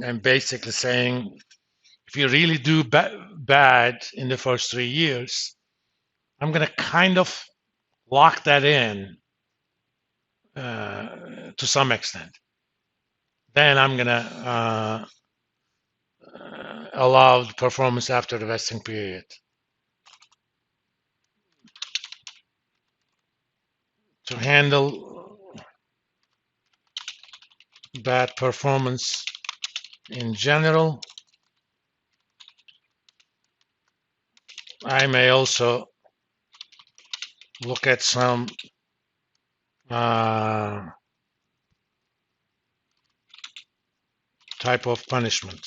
I'm basically saying if you really do bad in the first 3 years, I'm going to kind of lock that in to some extent. Then I'm going to allow the performance after the vesting period. To handle bad performance in general, I may also look at some type of punishment,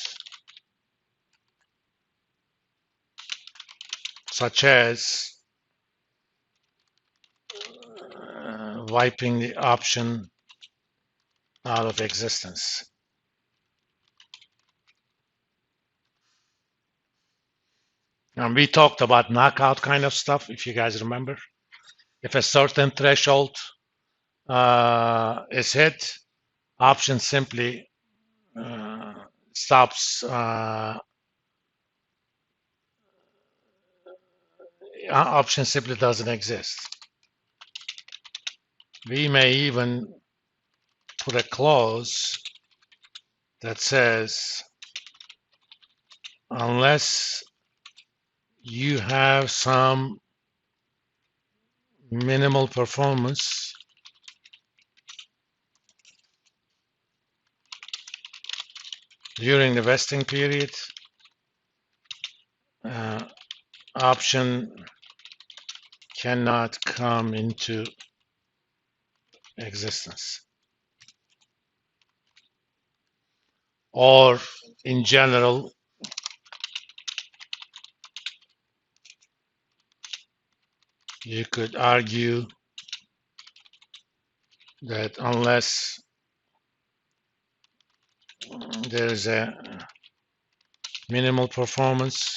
such as wiping the option out of existence. And we talked about knockout kind of stuff, if you guys remember. If a certain threshold is hit, option simply stops, option simply doesn't exist. We may even put a clause that says, unless you have some minimal performance during the vesting period, option cannot come into existence. Or in general, you could argue that unless there is a minimal performance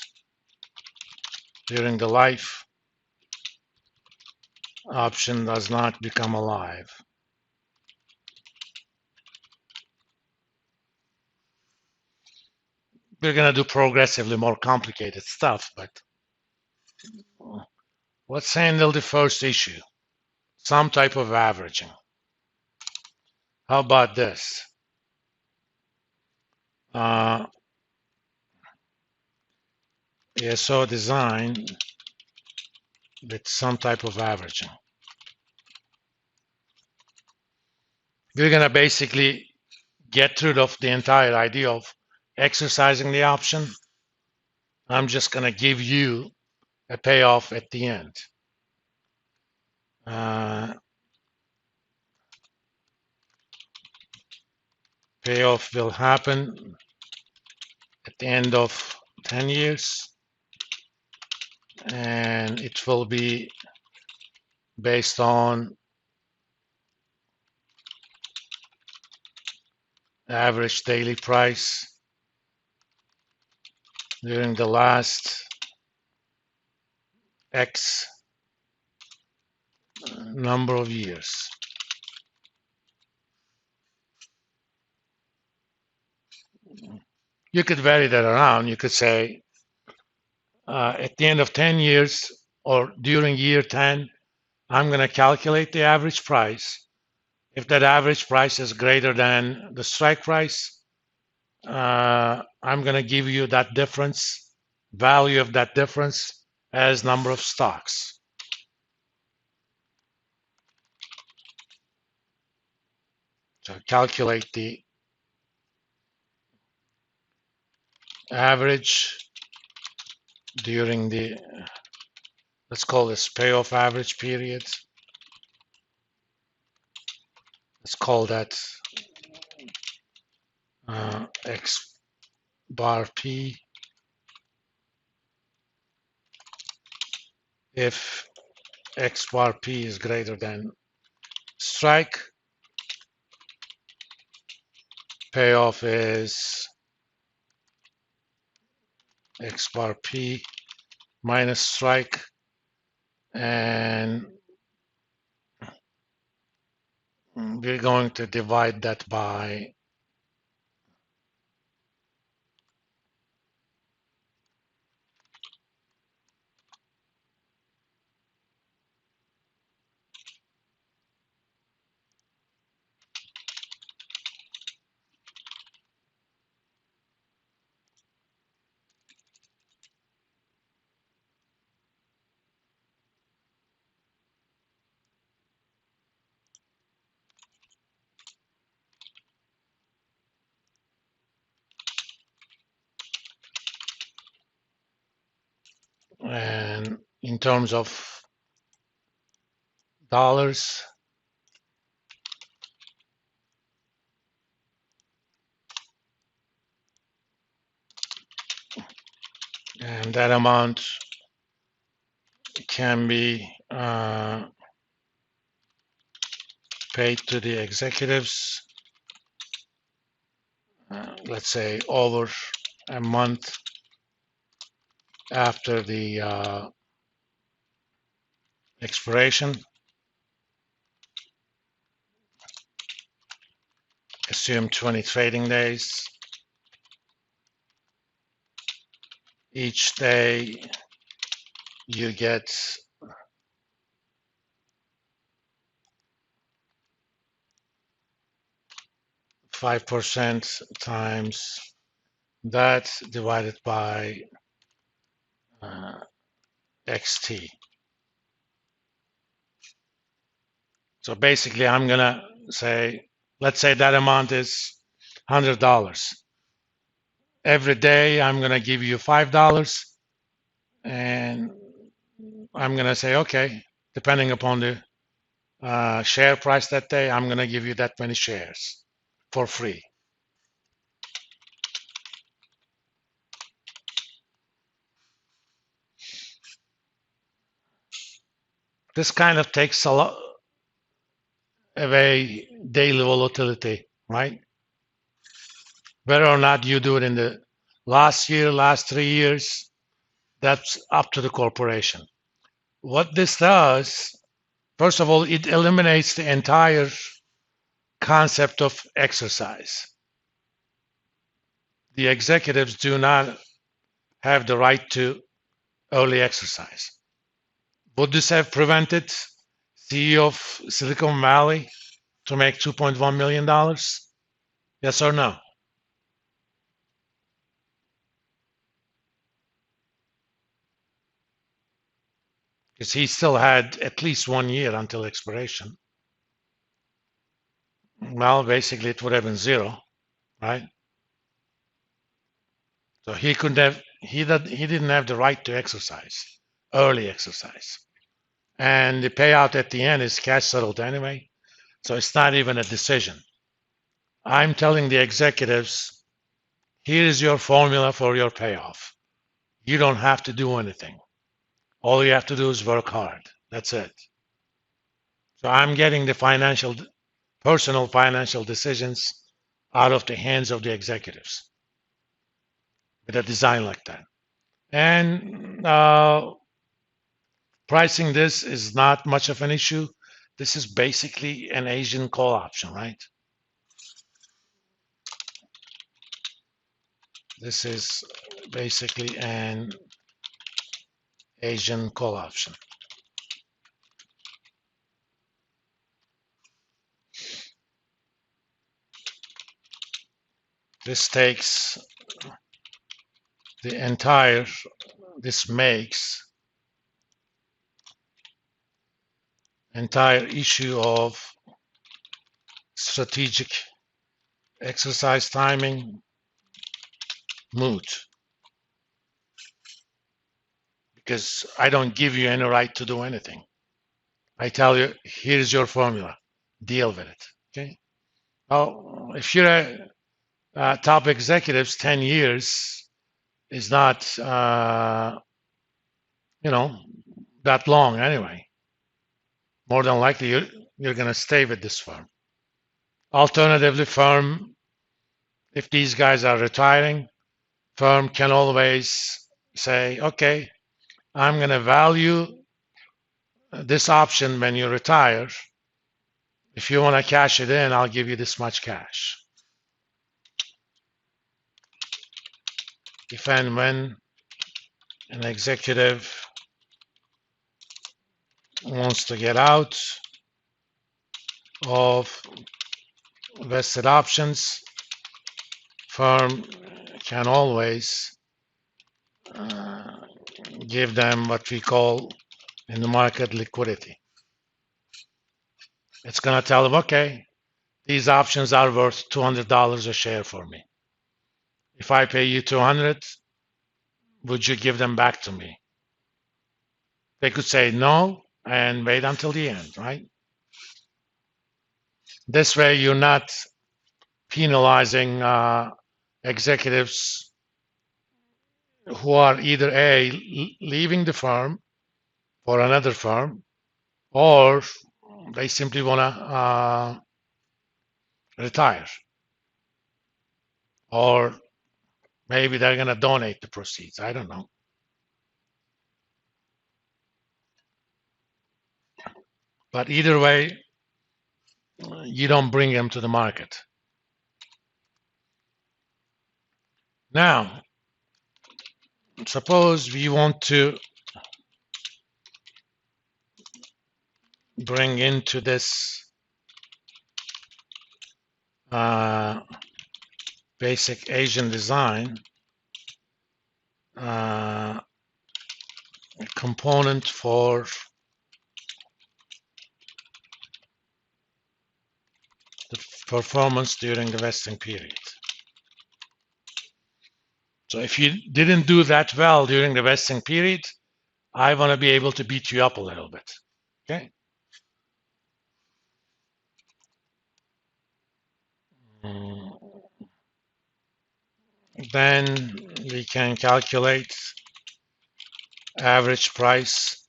during the life, option does not become alive. We're going to do progressively more complicated stuff, but let's handle the first issue, some type of averaging. How about this? ESO design with some type of averaging. We're going to basically get rid of the entire idea of exercising the option. I'm just going to give you a payoff at the end. Payoff will happen at the end of 10 years, and it will be based on average daily price during the last X number of years. You could vary that around. You could say at the end of 10 years or during year 10, I'm going to calculate the average price. If that average price is greater than the strike price, I'm going to give you that difference, value of that difference as number of stocks. So calculate the average during the, let's call this payoff average period. Let's call that X bar P. If X bar P is greater than strike, payoff is X bar P minus strike, and we're going to divide that by And in terms of dollars, and that amount can be paid to the executives, let's say over a month after the expiration. Assume 20 trading days. Each day you get 5% times that divided by XT. So basically I'm gonna say, let's say that amount is $100. Every day I'm gonna give you $5, and I'm gonna say, okay, depending upon the share price that day, I'm gonna give you that many shares for free. This kind of takes a lot away daily volatility, right? Whether or not you do it in the last year, last 3 years, that's up to the corporation. What this does, first of all, it eliminates the entire concept of exercise. The executives do not have the right to early exercise. Would this have prevented CEO of Silicon Valley to make $2.1 million? Yes or no? Because he still had at least 1 year until expiration. Well, basically it would have been zero, right? So he couldn't have, he didn't have the right to exercise, early exercise. And the payout at the end is cash settled anyway. So it's not even a decision. I'm telling the executives, here is your formula for your payoff. You don't have to do anything. All you have to do is work hard. That's it. So I'm getting the personal financial decisions out of the hands of the executives with a design like that. And pricing this is not much of an issue. This is basically an Asian call option, right? This is basically an Asian call option. This takes the entire, this makes entire issue of strategic exercise timing moot, because I don't give you any right to do anything. I tell you, here's your formula, deal with it. Okay. Well, if you're a top executives, 10 years is not, that long anyway. More than likely, you're going to stay with this firm. Alternatively, firm, if these guys are retiring, firm can always say, okay, I'm going to value this option when you retire. If you want to cash it in, I'll give you this much cash. If and when an executive wants to get out of vested options, firm can always give them what we call in the market liquidity. It's going to tell them, okay, these options are worth $200 a share for me. If I pay you 200, would you give them back to me? They could say no and wait until the end, right? This way, you're not penalizing executives who are either A, leaving the firm for another firm, or they simply want to retire, or maybe they're going to donate the proceeds. I don't know. But either way, you don't bring them to the market. Now, suppose we want to bring into this basic Asian design a component for the performance during the vesting period. So if you didn't do that well during the vesting period, I want to be able to beat you up a little bit. Okay. Then we can calculate average price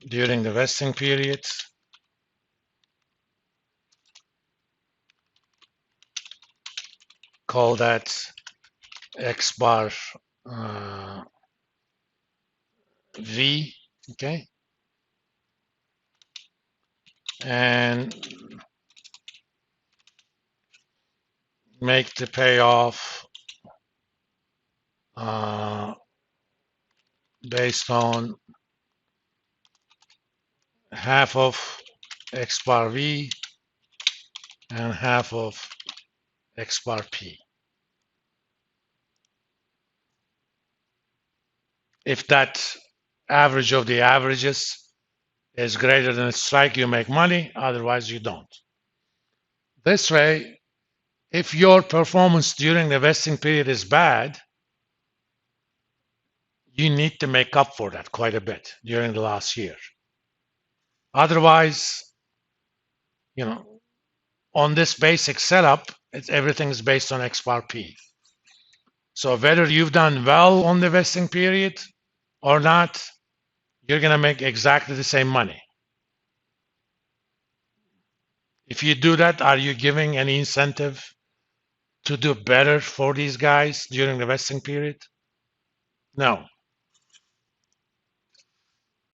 during the vesting period. Call that X bar V, okay? And make the payoff based on half of X bar V and half of X bar P. If that average of the averages is greater than a strike, you make money, otherwise you don't. This way, if your performance during the vesting period is bad, you need to make up for that quite a bit during the last year. Otherwise, you know, on this basic setup, everything is based on X bar P. So whether you've done well on the vesting period or not, you're going to make exactly the same money. If you do that, are you giving any incentive to do better for these guys during the vesting period? No.